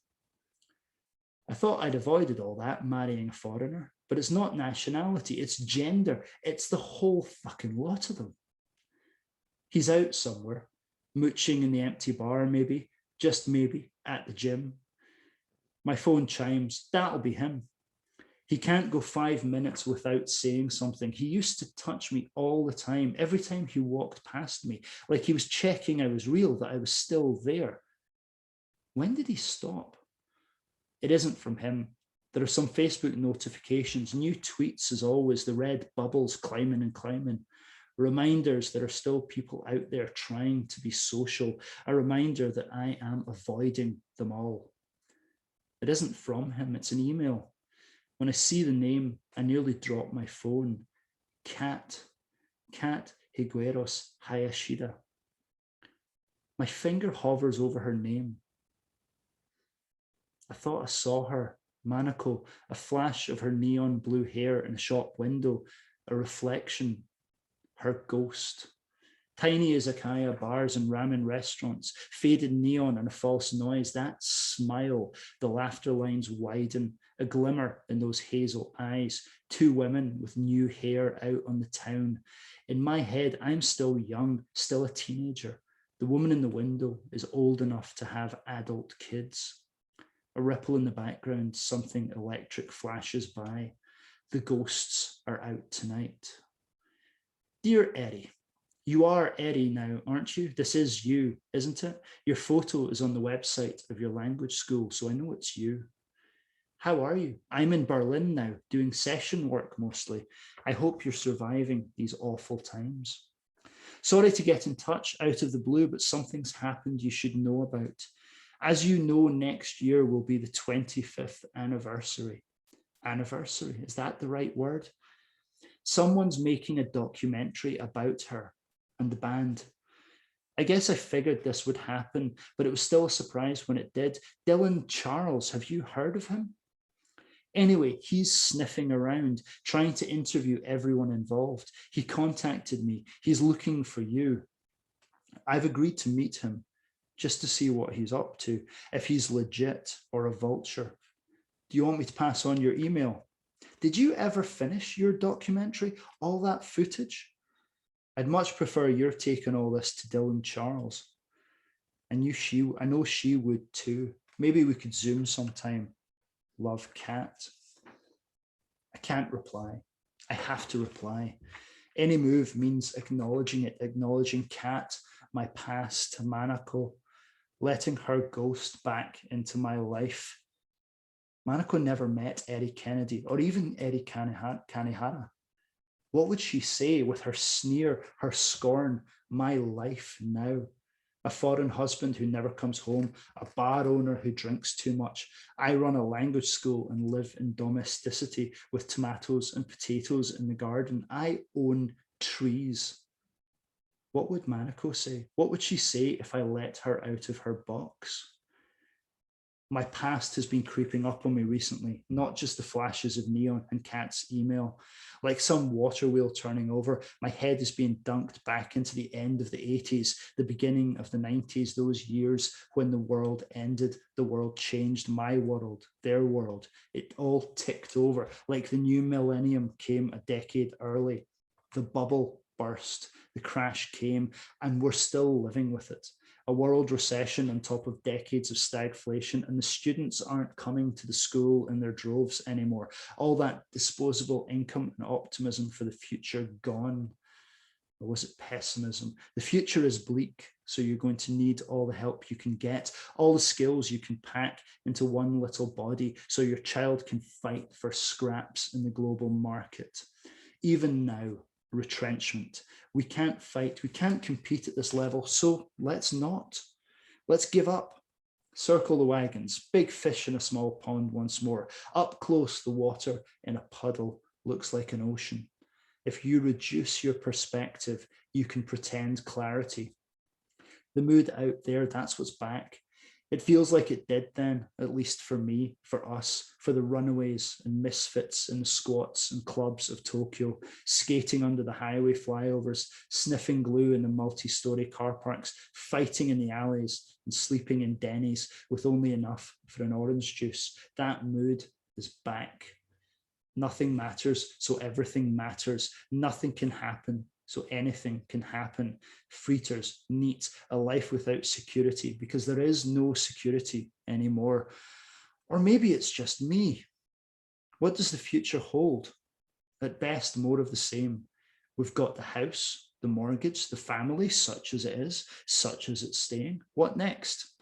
I thought I'd avoided all that, marrying a foreigner, but it's not nationality, it's gender, it's the whole fucking lot of them. He's out somewhere, mooching in the empty bar maybe, just maybe, at the gym. My phone chimes, that'll be him. He can't go 5 minutes without saying something. He used to touch me all the time, every time he walked past me, like he was checking I was real, that I was still there. When did he stop? It isn't from him. There are some Facebook notifications, new tweets as always, the red bubbles climbing and climbing. Reminders there are still people out there trying to be social. A reminder that I am avoiding them all. It isn't from him, it's an email. When I see the name, I nearly drop my phone. Kat Higueros Hayashida. My finger hovers over her name. I thought I saw her Manako, a flash of her neon blue hair in a shop window, a reflection, her ghost. Tiny izakaya bars and ramen restaurants, faded neon and a false noise, that smile, the laughter lines widen, a glimmer in those hazel eyes, two women with new hair out on the town. In my head, I'm still young, still a teenager. The woman in the window is old enough to have adult kids. A ripple in the background, something electric flashes by. The ghosts are out tonight. Dear Eddie, you are Eddie now, aren't you? This is you, isn't it? Your photo is on the website of your language school, so I know it's you. How are you? I'm in Berlin now, doing session work mostly. I hope you're surviving these awful times. Sorry to get in touch out of the blue, but something's happened you should know about. As you know, next year will be the 25th anniversary. Anniversary, is that the right word? Someone's making a documentary about her and the band. I guess I figured this would happen, but it was still a surprise when it did. Dylan Charles, have you heard of him? Anyway, he's sniffing around, trying to interview everyone involved. He contacted me. He's looking for you. I've agreed to meet him just to see what he's up to, if he's legit or a vulture. Do you want me to pass on your email? Did you ever finish your documentary? All that footage? I'd much prefer your take on all this to Dylan Charles. I know she would too. Maybe we could Zoom sometime. Love, Cat. I can't reply. I have to reply. Any move means acknowledging it, acknowledging Cat, my past, Manako, letting her ghost back into my life. Manako never met Eddie Kennedy or even Eddie Kanehara. What would she say with her sneer, her scorn, my life now? A foreign husband who never comes home, a bar owner who drinks too much. I run a language school and live in domesticity with tomatoes and potatoes in the garden. I own trees. What would Manako say? What would she say if I let her out of her box? My past has been creeping up on me recently, not just the flashes of neon and Kat's email. Like some water wheel turning over, my head is being dunked back into the end of the 80s, the beginning of the 90s, those years when the world ended, the world changed, my world, their world. It all ticked over, like the new millennium came a decade early. The bubble burst, the crash came, and we're still living with it. A world recession on top of decades of stagflation, and the students aren't coming to the school in their droves anymore. All that disposable income and optimism for the future gone. Or was it pessimism? The future is bleak, so you're going to need all the help you can get, all the skills you can pack into one little body so your child can fight for scraps in the global market. Even now, retrenchment. We can't fight, we can't compete at this level, so let's not. Let's give up. Circle the wagons, big fish in a small pond once more. Up close, the water in a puddle looks like an ocean. If you reduce your perspective, you can pretend clarity. The mood out there, that's what's back. It feels like it did then, at least for me, for us, for the runaways and misfits in the squats and clubs of Tokyo, skating under the highway flyovers, sniffing glue in the multi-story car parks, fighting in the alleys and sleeping in Denny's with only enough for an orange juice. That mood is back. Nothing matters, so everything matters. Nothing can happen, so anything can happen. Fritters, neat, a life without security, because there is no security anymore. Or maybe it's just me. What does the future hold? At best, more of the same. We've got the house, the mortgage, the family, such as it is, such as it's staying. What next?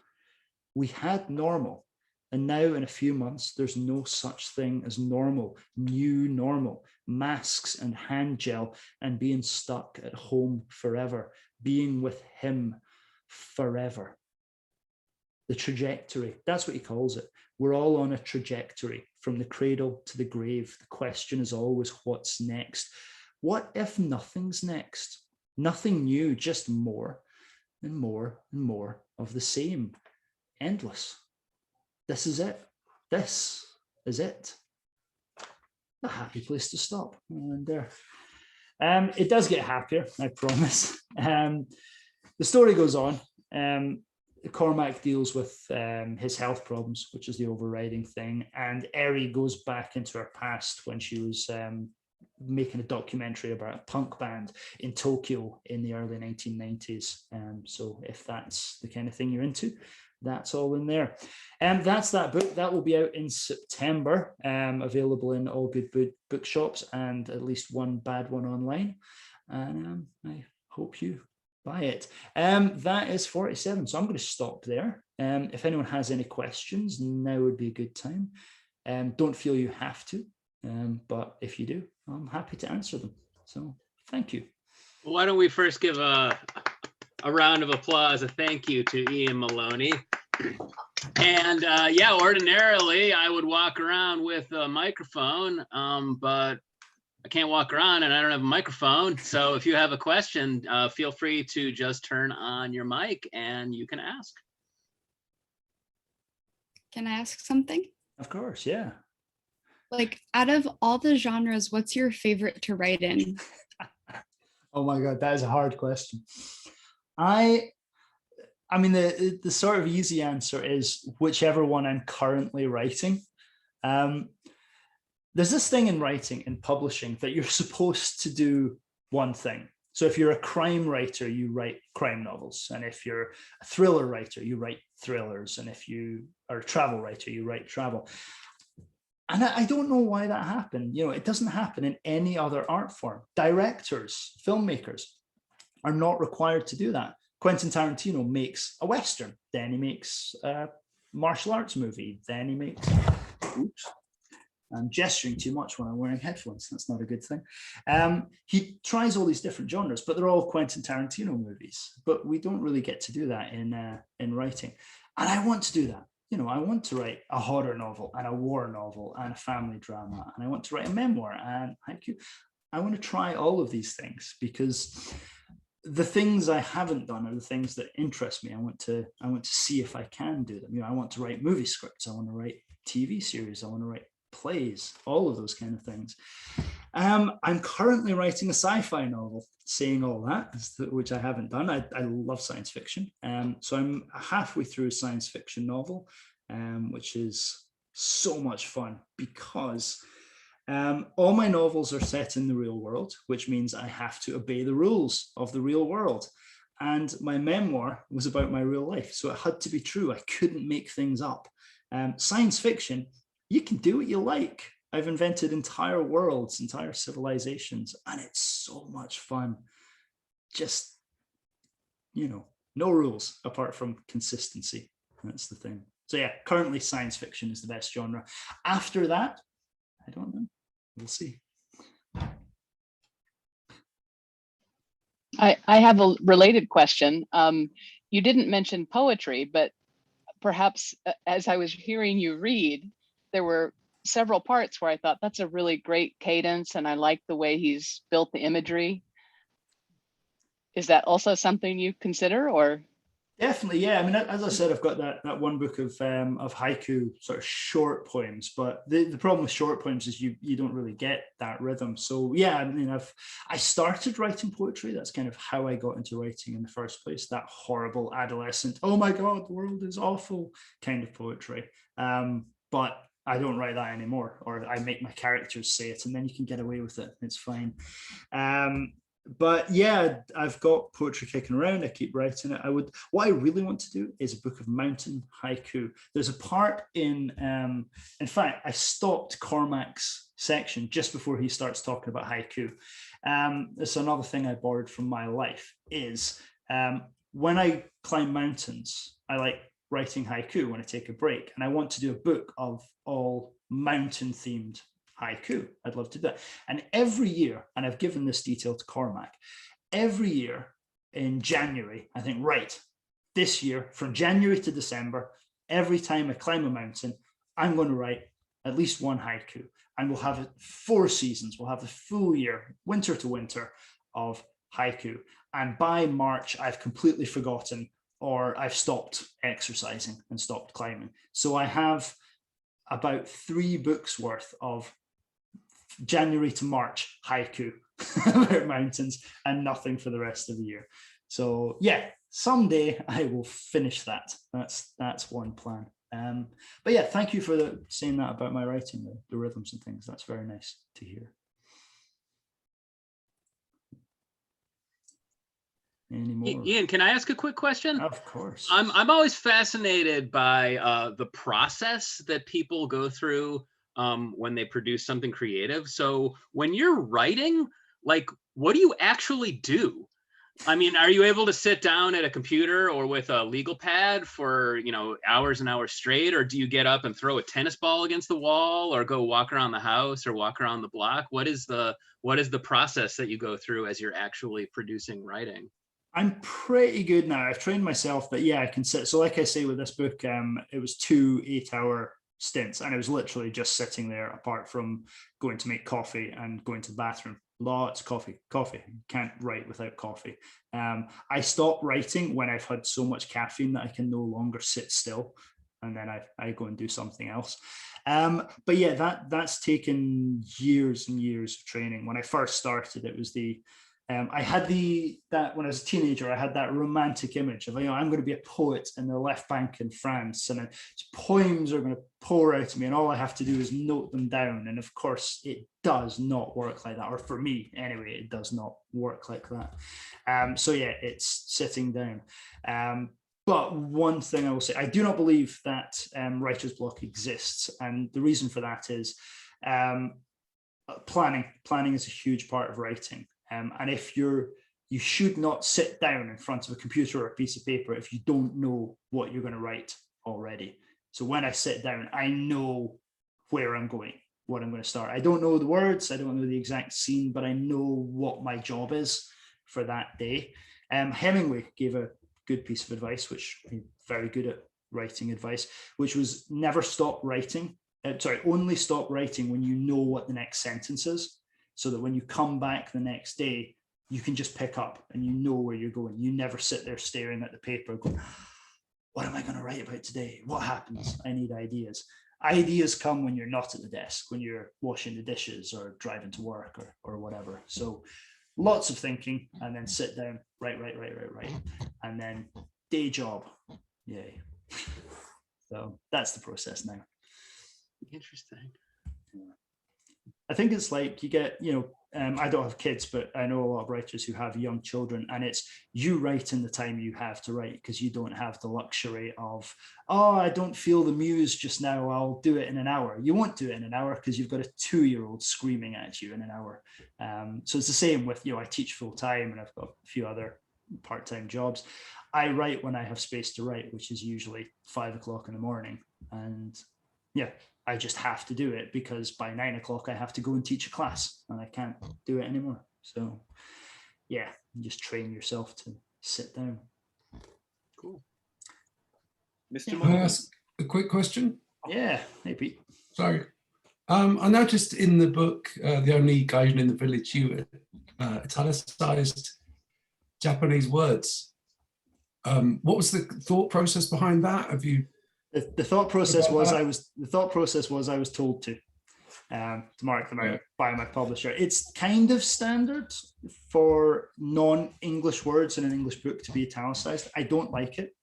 We had normal. And now in a few months, there's no such thing as normal, new normal, masks and hand gel and being stuck at home forever, being with him forever. The trajectory, that's what he calls it. We're all on a trajectory from the cradle to the grave. The question is always what's next? What if nothing's next? Nothing new, just more and more and more of the same. Endless. This is it. This is it. A happy place to stop. And there. It does get happier, I promise. The story goes on. Cormac deals with his health problems, which is the overriding thing. And Eri goes back into her past when she was making a documentary about a punk band in Tokyo in the early 1990s. So if that's the kind of thing you're into, that's all in there. That's that book. That will be out in September, available in all good bookshops and at least one bad one online. And I hope you buy it. That is 47. So I'm going to stop there. If anyone has any questions, now would be a good time. Don't feel you have to, but if you do, I'm happy to answer them. So thank you. Why don't we first give a round of applause, a thank you to Ian Maloney. And yeah, ordinarily I would walk around with a microphone, but I can't walk around and I don't have a microphone. So if you have a question, feel free to just turn on your mic and you can ask. Can I ask something? Of course, yeah. Like, out of all the genres, what's your favorite to write in? Oh my God, that is a hard question. I mean, the sort of easy answer is whichever one I'm currently writing. There's this thing in writing, in publishing, that you're supposed to do one thing. So if you're a crime writer, you write crime novels. And if you're a thriller writer, you write thrillers. And if you are a travel writer, you write travel. And I don't know why that happened. You know, it doesn't happen in any other art form. Directors, filmmakers are not required to do that. Quentin Tarantino makes a Western, then he makes a martial arts movie, then he makes, oops, I'm gesturing too much when I'm wearing headphones. That's not a good thing. He tries all these different genres, but they're all Quentin Tarantino movies. But we don't really get to do that in writing. And I want to do that. You know, I want to write a horror novel and a war novel and a family drama. And I want to write a memoir and haiku. I want to try all of these things because the things I haven't done are the things that interest me. I want to see if I can do them. You know, I want to write movie scripts. I want to write TV series. I want to write plays, all of those kind of things. I'm currently writing a sci-fi novel, saying all that, which I haven't done. I love science fiction. So I'm halfway through a science fiction novel, which is so much fun because all my novels are set in the real world, which means I have to obey the rules of the real world. And my memoir was about my real life. So it had to be true. I couldn't make things up. Science fiction, you can do what you like. I've invented entire worlds, entire civilizations, and it's so much fun. Just, you know, no rules apart from consistency. That's the thing. So yeah, currently science fiction is the best genre. After that, I don't know. We'll see. I have a related question. You didn't mention poetry, but perhaps as I was hearing you read, there were several parts where I thought that's a really great cadence and I like the way he's built the imagery. Is that also something you consider, or? Definitely, yeah. I mean, as I said, I've got that one book of haiku, sort of short poems. But the problem with short poems is you don't really get that rhythm. So yeah, I mean, I started writing poetry. That's kind of how I got into writing in the first place. That horrible adolescent, oh my God, the world is awful kind of poetry. But I don't write that anymore, or I make my characters say it, and then you can get away with it. It's fine. But yeah, I've got poetry kicking around. I keep writing it. What I really want to do is a book of mountain haiku. There's a part in fact, I stopped Cormac's section just before he starts talking about haiku. It's another thing I borrowed from my life is when I climb mountains, I like writing haiku when I take a break, and I want to do a book of all mountain themed haiku. I'd love to do that. And every year, and I've given this detail to Cormac, every year in January, I think, right, this year, from January to December, every time I climb a mountain, I'm going to write at least one haiku. And we'll have 4 seasons. We'll have the full year, winter to winter, of haiku. And by March, I've completely forgotten, or I've stopped exercising and stopped climbing. So I have about 3 books worth of January to March haiku about mountains and nothing for the rest of the year. So yeah, someday I will finish that. That's one plan. But yeah, thank you for saying that about my writing, the rhythms and things. That's very nice to hear. Any more? Ian, can I ask a quick question? Of course. I'm always fascinated by the process that people go through when they produce something creative. So when you're writing, like, what do you actually do? I mean, are you able to sit down at a computer or with a legal pad for, you know, hours and hours straight? Or do you get up and throw a tennis ball against the wall or go walk around the house or walk around the block? What is the process that you go through as you're actually producing writing? I'm pretty good now. I've trained myself that, yeah, I can sit. So like I say with this book, it was 2 8-hour stints, and I was literally just sitting there apart from going to make coffee and going to the bathroom. Lots of coffee. Can't write without coffee. I stop writing when I've had so much caffeine that I can no longer sit still, and then I go and do something else. But yeah, that's taken years and years of training. When I first started, it was I had that when I was a teenager, I had that romantic image of, you know, I'm going to be a poet in the left bank in France, and poems are going to pour out of me, and all I have to do is note them down. And of course, it does not work like that, or for me anyway, it does not work like that. So yeah, it's sitting down. But one thing I will say, I do not believe that writer's block exists, and the reason for that is planning. Planning is a huge part of writing. And if you should not sit down in front of a computer or a piece of paper if you don't know what you're going to write already. So when I sit down, I know where I'm going, what I'm going to start. I don't know the words, I don't know the exact scene, but I know what my job is for that day. Hemingway gave a good piece of advice, which I'm very good at writing advice, which was never stop writing. Only stop writing when you know what the next sentence is, so that when you come back the next day, you can just pick up and you know where you're going. You never sit there staring at the paper going, what am I going to write about today? What happens? I need ideas. Ideas come when you're not at the desk, when you're washing the dishes or driving to work or whatever. So lots of thinking, and then sit down, write. And then day job. Yay. So that's the process now. Interesting. I think it's like you get, you know, I don't have kids, but I know a lot of writers who have young children, and it's you write in the time you have to write, because you don't have the luxury of, oh, I don't feel the muse just now, I'll do it in an hour. You won't do it in an hour because you've got a 2-year-old screaming at you in an hour. So it's the same with, you know, I teach full time and I've got a few other part-time jobs. I write when I have space to write, which is usually 5 o'clock in the morning. And yeah, I just have to do it because by 9 o'clock I have to go and teach a class and I can't do it anymore. So yeah, just train yourself to sit down. Cool. Mr. Can I Maloney. ask a quick question? Yeah, hey Pete. Sorry. I noticed in the book, The Only Gaijin in the Village, you italicized Japanese words. What was the thought process behind that? Have you? The thought process was I was told to mark them out by my publisher. It's kind of standard for non-English words in an English book to be italicized. I don't like it.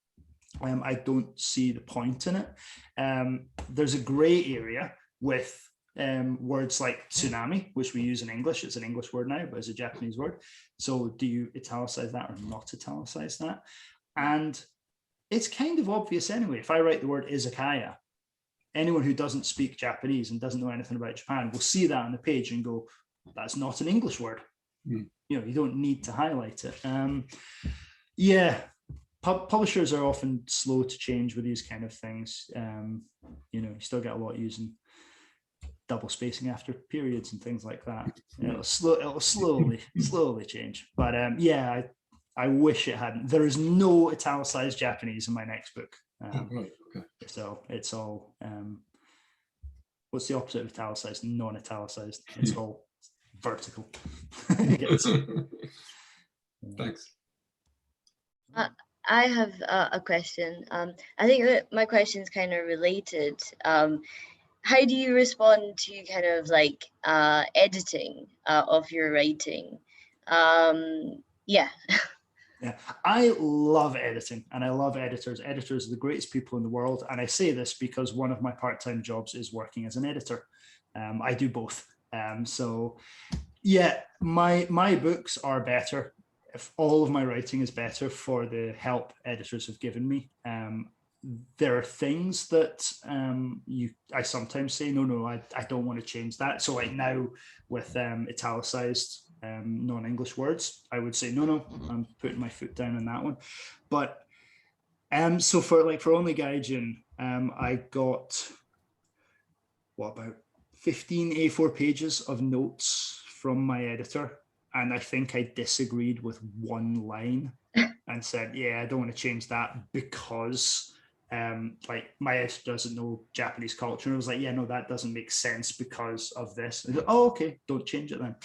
I don't see the point in it. There's a gray area with words like tsunami, which we use in English. It's an English word now, but it's a Japanese word. So do you italicize that or not italicize that? And it's kind of obvious anyway. If I write the word izakaya, anyone who doesn't speak Japanese and doesn't know anything about Japan will see that on the page and go, that's not an English word. You know, you don't need to highlight it. Yeah, publishers are often slow to change with these kind of things. You know, you still get a lot using double spacing after periods and things like that. It'll slowly change. But yeah, I wish it hadn't. There is no italicized Japanese in my next book. Right, okay. So it's all, what's the opposite of italicized? Non-italicized. It's all vertical. Thanks. I have a question. I think that my question is kind of related. how do you respond to kind of like editing of your writing? Yeah. Yeah, I love editing and I love editors. Editors are the greatest people in the world. And I say this because one of my part-time jobs is working as an editor. I do both. So yeah, my books are better. If all of my writing is better for the help editors have given me. There are things that I sometimes say, no, I don't want to change that. So like now with italicized non-English words, I would say, no, I'm putting my foot down on that one. But so for Only Gaijin, I got about 15 A4 pages of notes from my editor. And I think I disagreed with one line and said, yeah, I don't want to change that because like my editor doesn't know Japanese culture. And I was like, yeah, no, that doesn't make sense because of this. And oh, okay, don't change it then.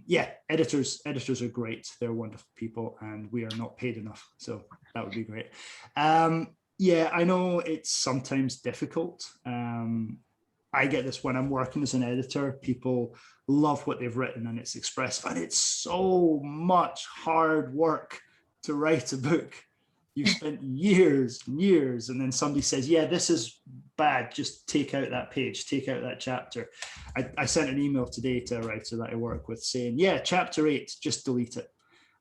Yeah, editors are great. They're wonderful people and we are not paid enough. So that would be great. Yeah, I know it's sometimes difficult. I get this when I'm working as an editor, people love what they've written and it's expressive, and it's so much hard work to write a book. You've spent years and years, and then somebody says, yeah, this is bad, just take out that page, take out that chapter. I sent an email today to a writer that I work with saying, yeah, chapter 8, just delete it.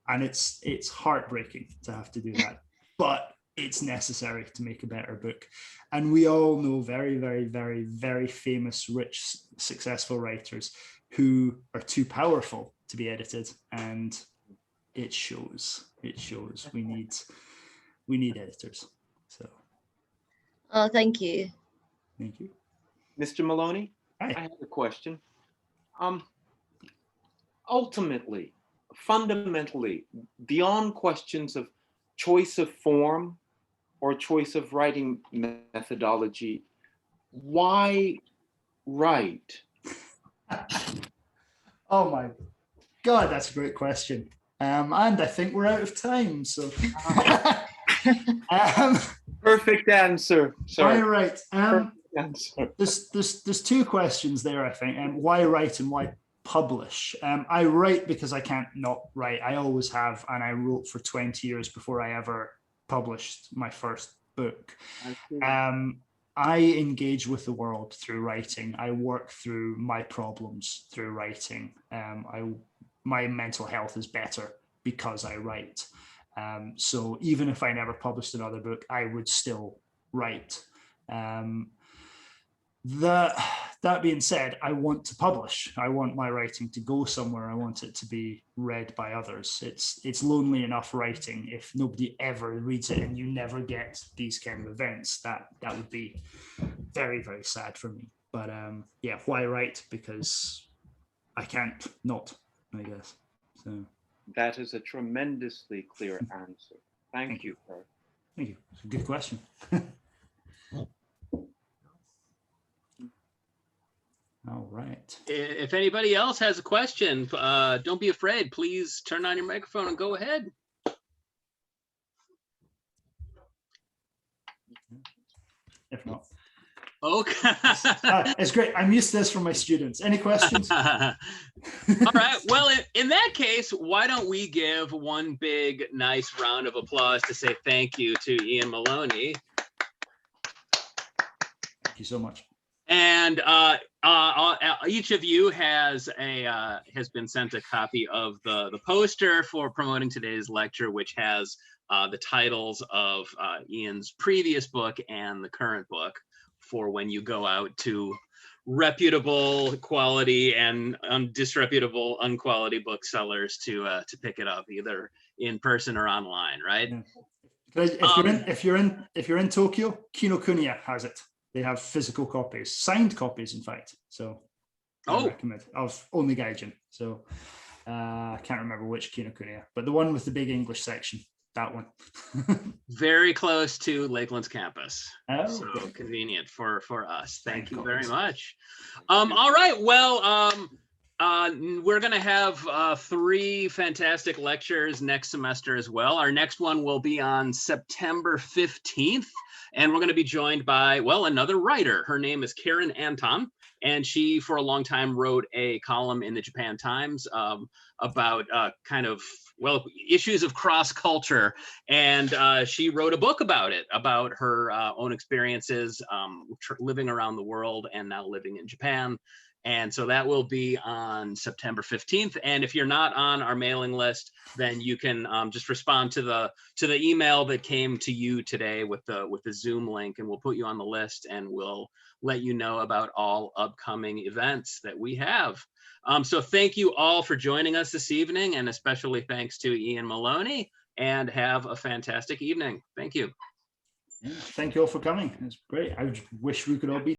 And it's heartbreaking to have to do that, but it's necessary to make a better book. And we all know very, very, very, very famous, rich, successful writers who are too powerful to be edited. And it shows. It shows. We need editors. So. Oh, thank you. Thank you. Mr. Maloney, Hi. I have a question. Ultimately, fundamentally, beyond questions of choice of form or choice of writing methodology, why write? Oh my God, that's a great question. And I think we're out of time. So Perfect answer. Sorry. Why write? Perfect answer. There's two questions there, I think. Why write and why publish? I write because I can't not write. I always have, and I wrote for 20 years before I ever published my first book. I engage with the world through writing. I work through my problems through writing. My mental health is better because I write. So even if I never published another book, I would still write. That being said, I want to publish. I want my writing to go somewhere. I want it to be read by others. It's lonely enough writing if nobody ever reads it and you never get these kind of events. That would be very, very sad for me. But yeah, why write? Because I can't not, I guess. So that is a tremendously clear answer. Thank you, sir. Thank you. It's a good question. All right. If anybody else has a question, don't be afraid. Please turn on your microphone and go ahead. If not. Okay. It's great. I'm used to this from my students. Any questions? All right. Well, in that case, why don't we give one big, nice round of applause to say thank you to Ian Maloney. Thank you so much. And each of you has been sent a copy of the poster for promoting today's lecture, which has the titles of Ian's previous book and the current book for when you go out to reputable quality and disreputable unquality booksellers to pick it up either in person or online, right? Yeah. If you're in Tokyo, Kinokuniya has it. They have physical copies, signed copies, in fact. So I recommend of Only Gaijin. So I can't remember which Kinokuniya, but the one with the big English section, that one. Very close to Lakeland's campus. Oh, so okay. Convenient for us. Thank you very copies. much. All right. Well, We're going to have 3 fantastic lectures next semester as well. Our next one will be on September 15th, and we're going to be joined by, well, another writer. Her name is Karen Antom, and she, for a long time, wrote a column in the Japan Times about kind of, well, issues of cross culture. And she wrote a book about it, about her own experiences living around the world and now living in Japan. And so that will be on September 15th. And if you're not on our mailing list, then you can just respond to the email that came to you today with the Zoom link, and we'll put you on the list, and we'll let you know about all upcoming events that we have. So thank you all for joining us this evening, and especially thanks to Ian Maloney, and have a fantastic evening. Thank you. Yeah, thank you all for coming. It's great. I wish we could all be